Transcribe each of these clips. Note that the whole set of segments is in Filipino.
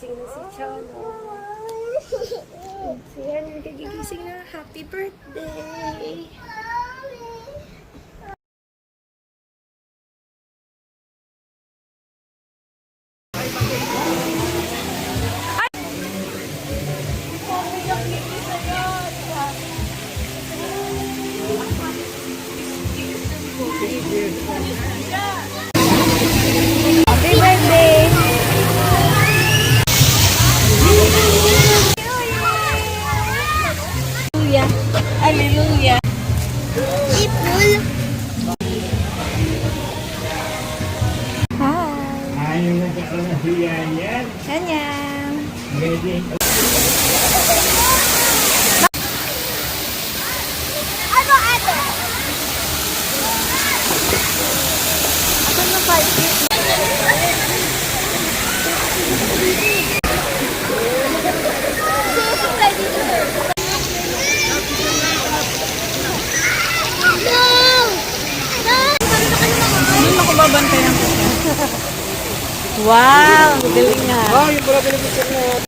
Nagising na si Chano. Ayan, nagigising na. Happy birthday! Happy birthday! Hallelujah! Ipul! Hi! Ayaw na sa kanahiyan yan. Kanyang! Ready? Ano ate? Ako na party. Hindi ako babantay ng puso. Wow! Galing nga. Oh, yung pala pinag-isip na.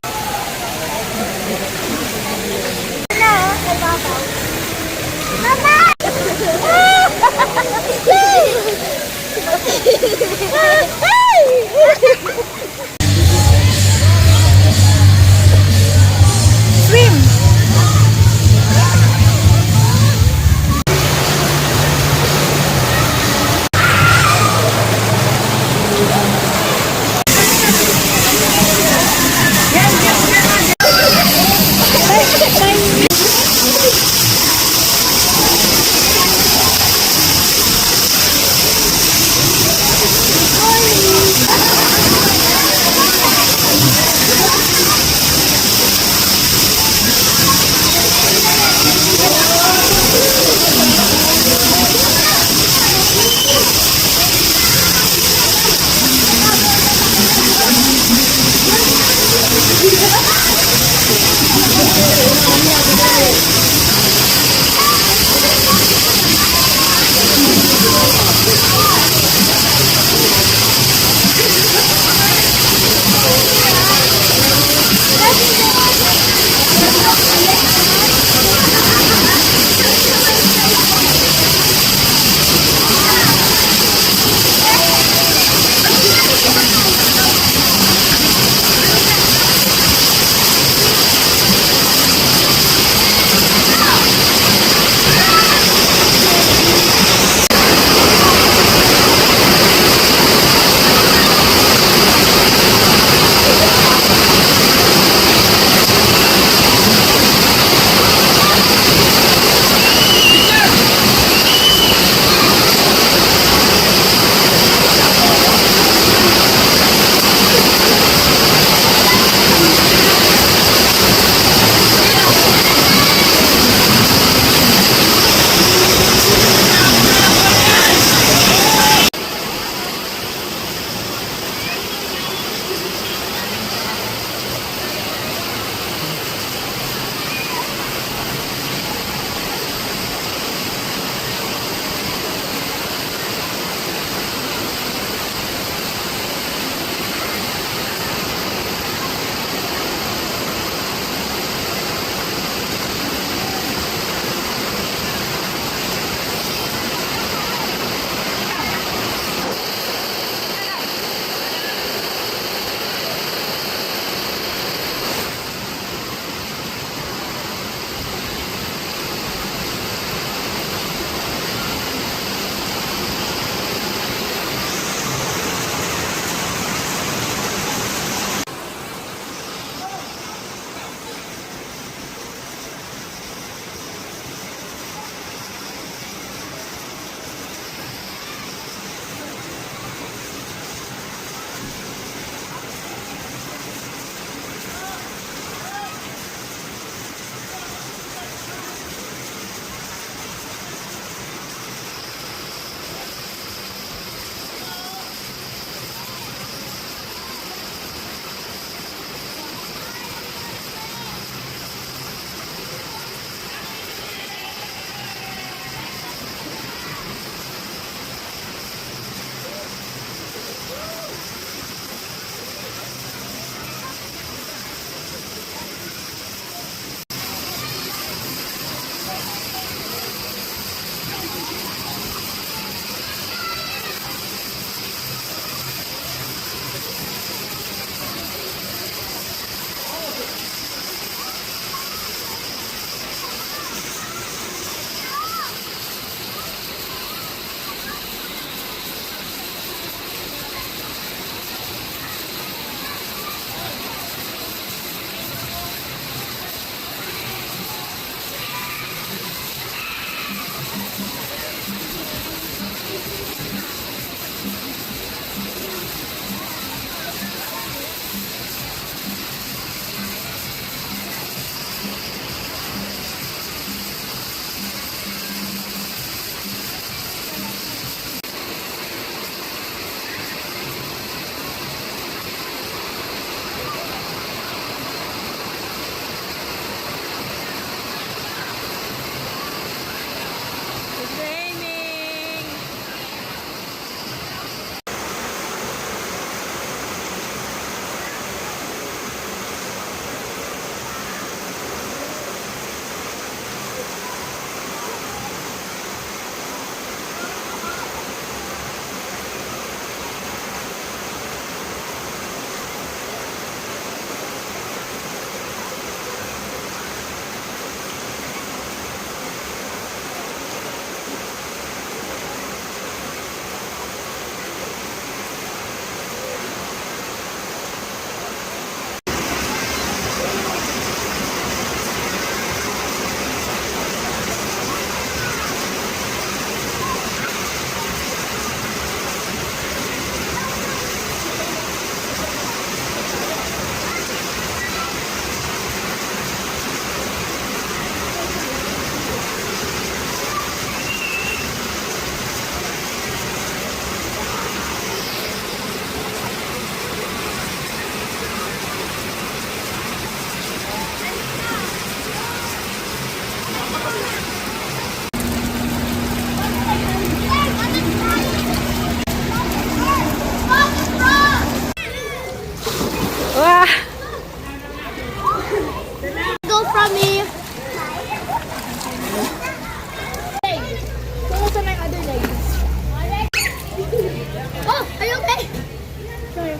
Mama! Swim!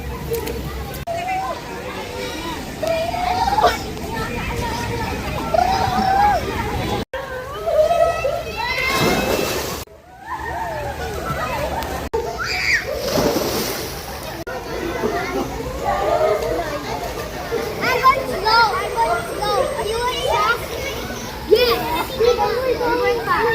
I'm going slow. I'm going slow. Are you going fast? Yes. We're going fast.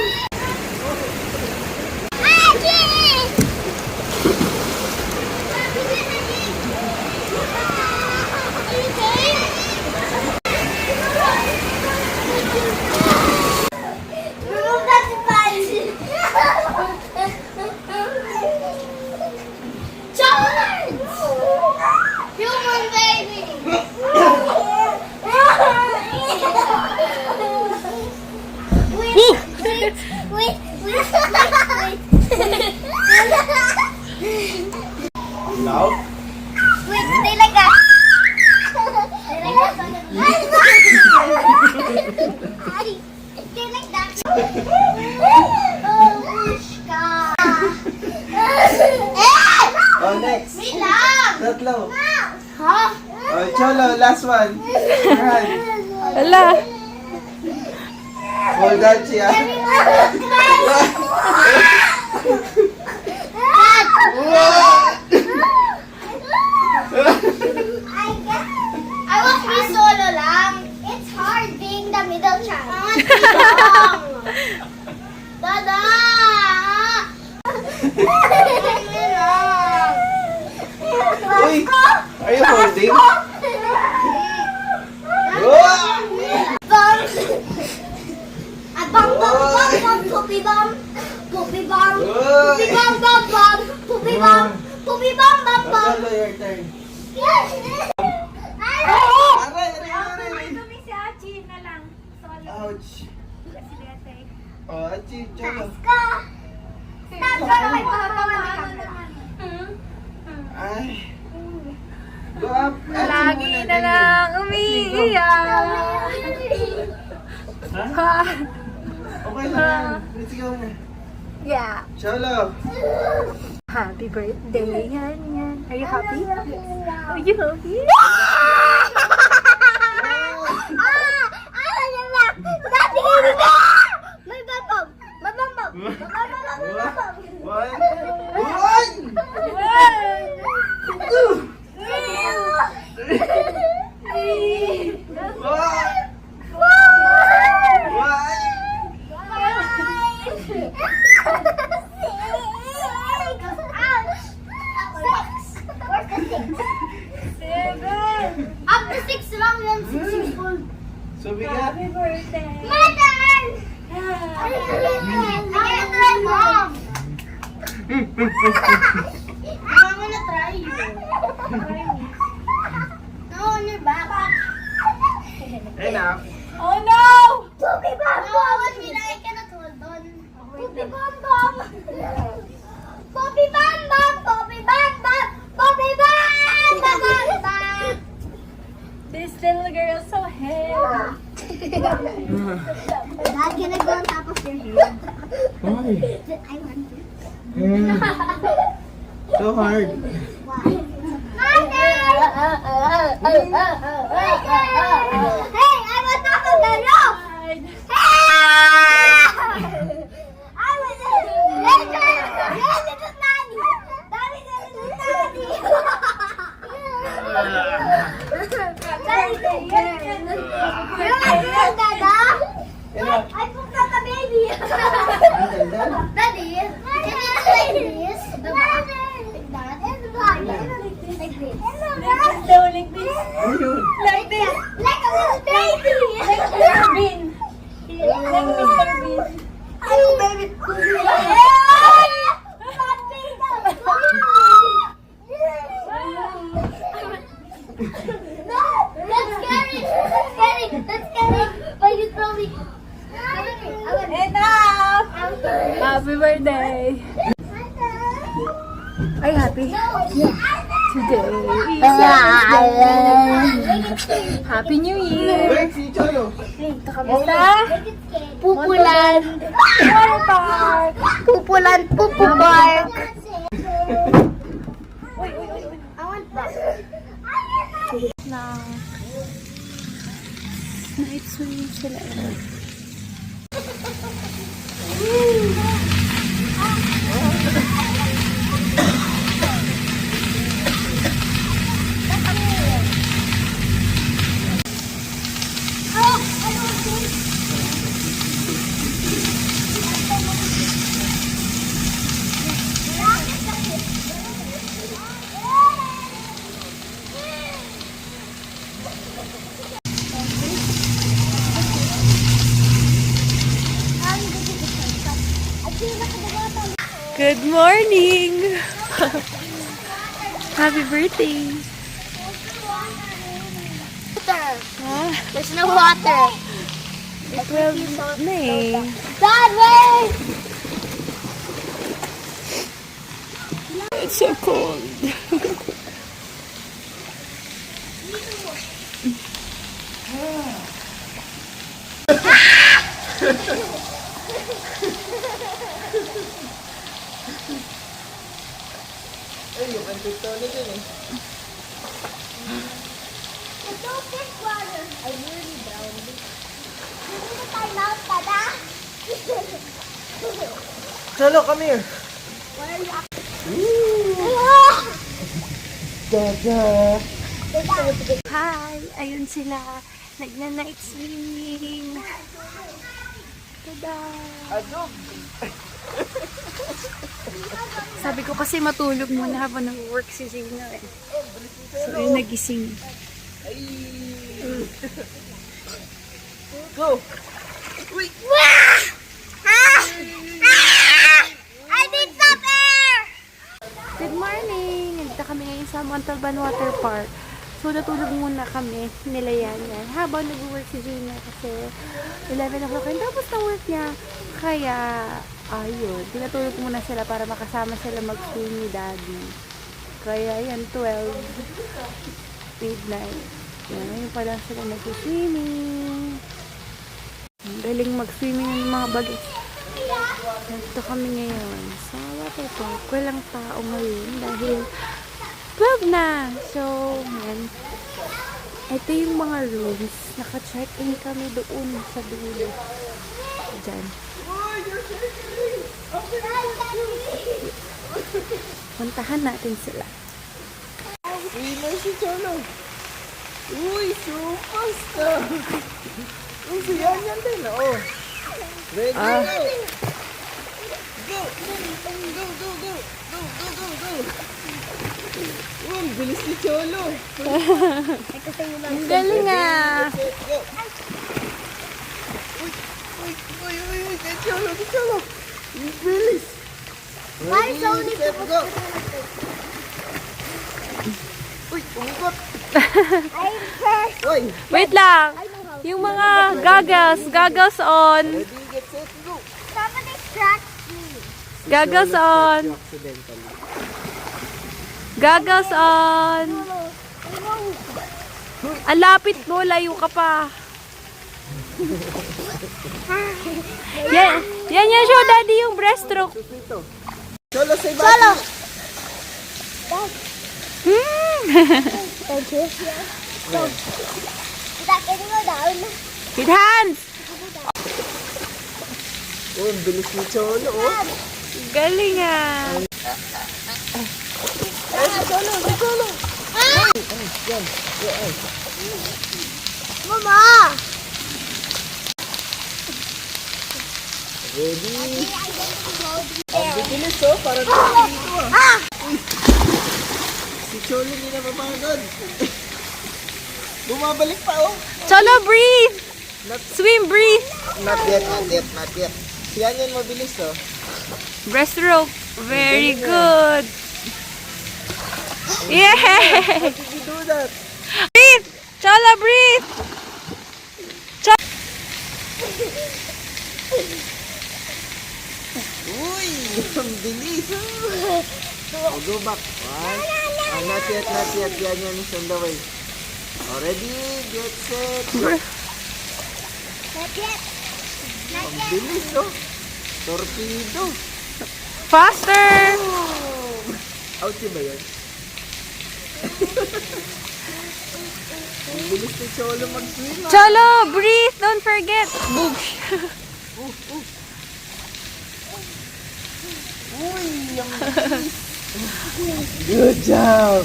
Remove that sponge. Challenge! Human baby! Wait. Loud? Wait, stay like that. Stay like that. Oh, Mushka. Oh, next. Wait lang. Tatlo. Ha? Oh, Cholo, last one. Alright. Ala. Hold on siya. I want to be solo lang. It's hard being the middle child. I want to be long. Dada! Uy, are you holding? Bum! Poopy bum! Poopy bum! Poopy bum bum bum! Poopy bum! Poopy bum bum bum! Cholo, your turn. Ay! Aray. Si Achi na lang. Solo. Ouch. Si Bete. Oh, Achi, Cholo. Ka! Stop ka na kay Papa Ay. Go up. Lagi na lang umiiyak. Ha? Okay lang yan. Let's go na. Yeah. Cholo. Happy birthday. Yan. Are you happy? Are you happy? One. Up to 6 lang yan, 6 years old. So, bigat. birthday. Mother! I wanna try mom. I wanna try you. No, on your back. Enough. Oh no! Poopy Bum Bum! No, on me na, I cannot hold on. Poopy Bum Bum! Poopy Bum Bum! Poopy Bum Bum! Poopy Bum Bum! This little girl is so heavy. Dad, can I go on top of your head? Why? I want to. So hard. Hey, I'm on top of the roof! I was I pooped out the baby! Daddy, can you do like this? The back? Like that? And the back? Like this? Like this. Like this? Like a little baby! Like Mr. Bean. Like Mr. Bean. Ay, baby! No! That's scary! That's scary! That's scary! Why you throw me? Enough! Happy birthday. Are you happy? Today is Happy New Year. Wait, si Cholo. Kamusta? Pupulan! Water park. Pupulan! Pupu park! Uy. I want that. Na night swim sila. Good morning! Happy birthday! Water. Ah, There's no water. 12 May. Dad, wait! It's so cold. Ay, yung antitolo dyan eh. I don't drink water. I really don't. You need a time out, Dada. Cholo, come here. Why are you Dada. Hi! Ayun sila. Nagna-night swimming. Tada! Sabi ko kasi matulog muna habang nag-work si Zina eh. So yun nagising. Go. I need some air! Good morning! Nagta kami ngayon sa Montalban Water Park. So natulog muna kami nila yan habang nag-work si Zina kasi 11 o'clock and tapos na work niya. Kaya ayun, tinatulog muna sila para makasama sila mag-swim ni Daddy. Kaya yan, 12 midnight. Yan, ngayon pa lang sila nag-swimming. Ang galing mag-swimming ng mga bagay. Nandito kami ngayon sa water park. Walang tao ngayon dahil 12 na. So, yan. Ito yung mga rooms. Naka-check-in kami doon sa dulo. Diyan. Puntahan natin sila. Winner si Cholo. Uy, superstar. Uy, si Yan din, oh. Ready? Go. Go, go, go, go, go. Go, go, go, go. Uy, ang bilis ni Cholo. Ang galing ah! Go. Uy, uy, uy, uy, kay Cholo, kay Cholo. Ang bilis. Why is only set, go. Uy, umikot. I'm first. Uy, Wait lang! Yung mga goggles on! ready, get set, go. Somebody scratched me. Goggles on! Accidentally. Goggles on! Ang lapit mo, layo ka pa. Yan show daddy yung breaststroke. Susito. Cholo, say bye. Cholo. Hmm. Thank you. Go. Dad, can you go down? With hands! Oh, ang bilis ni Cholo, oh. Galing ah! Ay, si Cholo, si Cholo. Yan, yan. Mama! Ready? Ang bilis, oh. Parang dito, ah. Uy. Si Cholo hindi na mapagod. Bumabalik pa, oh. Cholo, breathe! Swim, breathe! Not yet, not yet, not yet. Yan yan mabilis, oh. Breaststroke. Very good. Yeah! How did you do that? Breathe! Chola, breathe! Uy, ang bilis, oh. Oh, go back. One. Oh, not yet, not yet. Yan yan is on the way. Oh, ready, get set, go. Not yet. Not Ang yet. bilis, oh. Torpedo. Faster! Oh. Ouchie ba yan? Ang bilis ni Cholo mag-swim. Cholo, breathe! Don't forget! Boosh! Uy, ang bilis. Good job.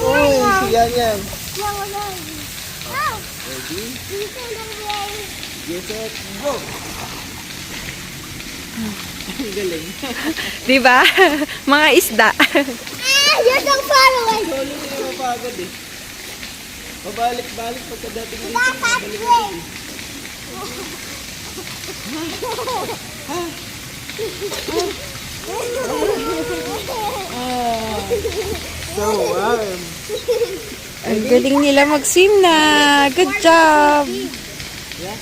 Uy, si Yan. Ready? Get set, go! Ang galing. Diba? Mga isda. You're so far away. Cholo hindi na mapagod eh. Pabalik-balik pagkadating dito. That's way. So warm. Ang galing nila mag-swim na. Good job! Yeah?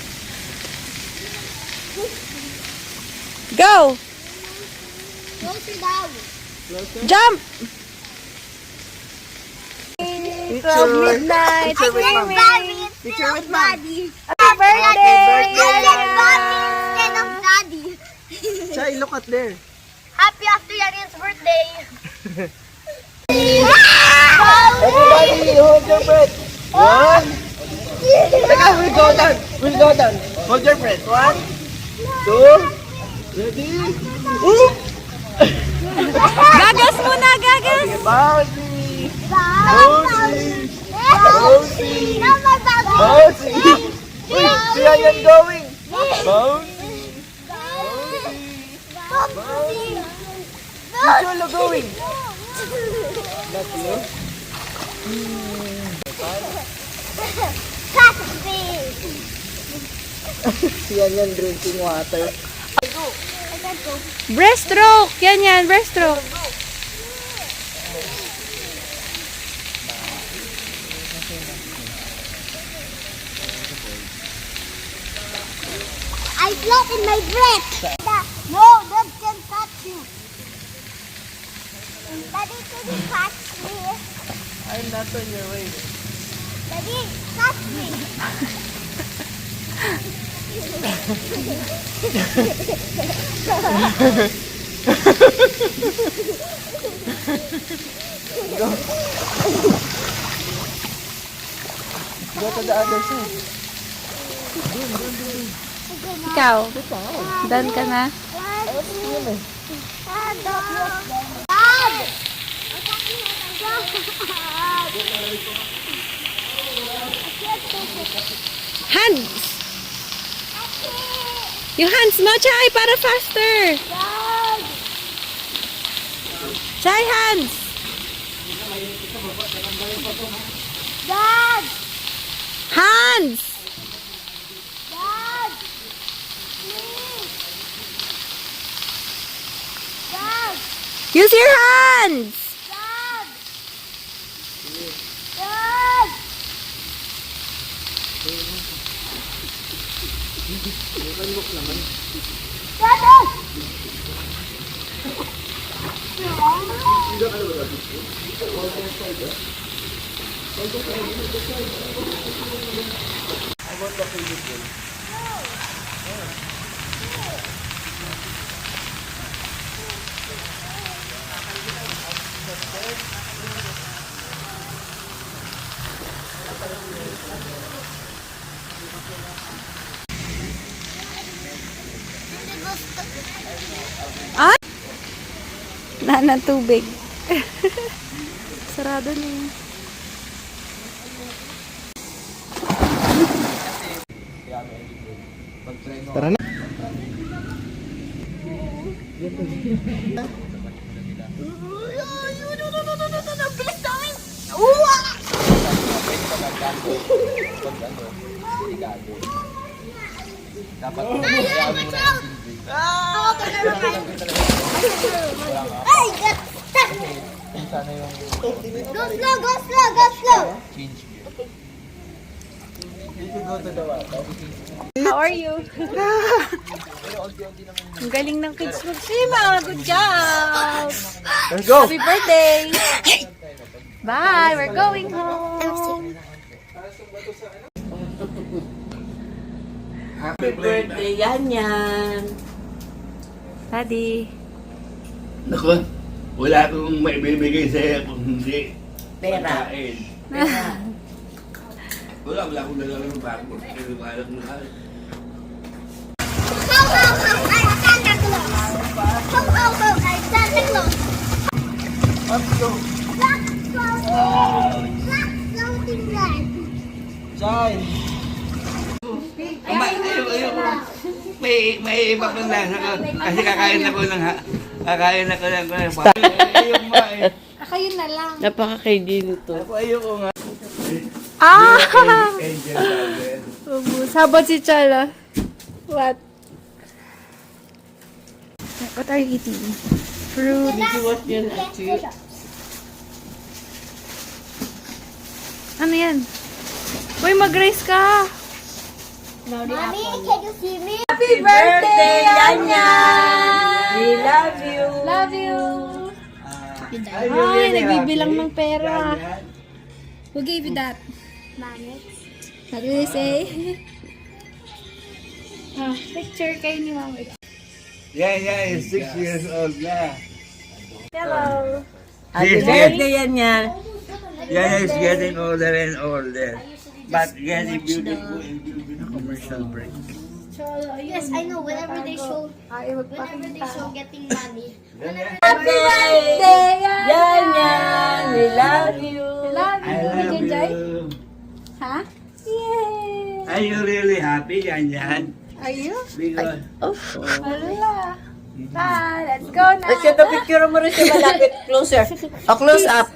Go! Closer down. Closer? Jump! Picture. midnight. Picture with mom. Daddy Picture with mom. Happy birthday! I said Bobby instead of Daddy. Chai, look at there. Happy after Yarin's birthday. Everybody, hold your breath. 1. Teka, we'll go down. We'll go down. Hold your breath. 1, 2. Ready? Ooh! Gagas muna, gagas! Bouncy! Bouncy. Bouncy! Bouncy! Uy, si Yan going. Bouncy! Bouncy! Si Cholo going. Not you? Si Yan drinking water. Breaststroke! Yan, breaststroke. I float in my breath. No, that can touch you. Daddy, can you catch me? I'm not on your way. Daddy, catch me. Go to the other side. Ikaw, done ka na? Hands! Yung hands mo, Chay, para faster! Chay, hands! Dad! Hands! Dad! Please! Dad! Use your hands! Dad! Dad! Dad! Ah? Na tubig. Sarado na yun. Tara na. Bilis namin! Uwa! Ay! Go slow, go slow, go slow! How are you? Ang galing ng kids mag-swim, ah. Good job! Let's go. Happy birthday! Bye! We're going home! Happy birthday, Yan. Daddy. Naku, Wala akong maibibigay sa'yo kung hindi Pera. pagkain. Wala akong dalalang bago. Pero wala akong mahal. How, I'm Santa Claus. How, I'm Santa Claus. Let's go. Black floating red. Chay. May iba pang lasa ko. Kasi kakain ako ng ayoko nga eh. Kayo na lang. Napaka-KD nito. Ako ayoko nga. Ah! Angel Dolphin. Ubus. How about si Chala? What? What are you eating? Fruit. Ano yan? Uy, mag-race ka! Mommy, can you see me? Happy birthday, Yanya! We love you! Love you! Ay, nagbibilang ng pera. Who gave you that? Mommy. What did you say? Picture kayo ni Mama. Yan, is 6 years old na. Hello! Happy birthday, Yanya! Yan is getting older and older. But getting beautiful and beautiful commercial break. Yes, I know. Whenever they show getting money. Happy birthday, Yanya! We love you! Love I you! love Did you enjoy? you. Ha? Yay! Are you really happy, Yan? Are you? Because Wala. Bye! Let's go na! Let's get a picture mo rin siya malapit. Closer. O, close up.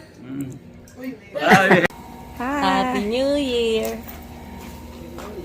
Ah, Happy New Year!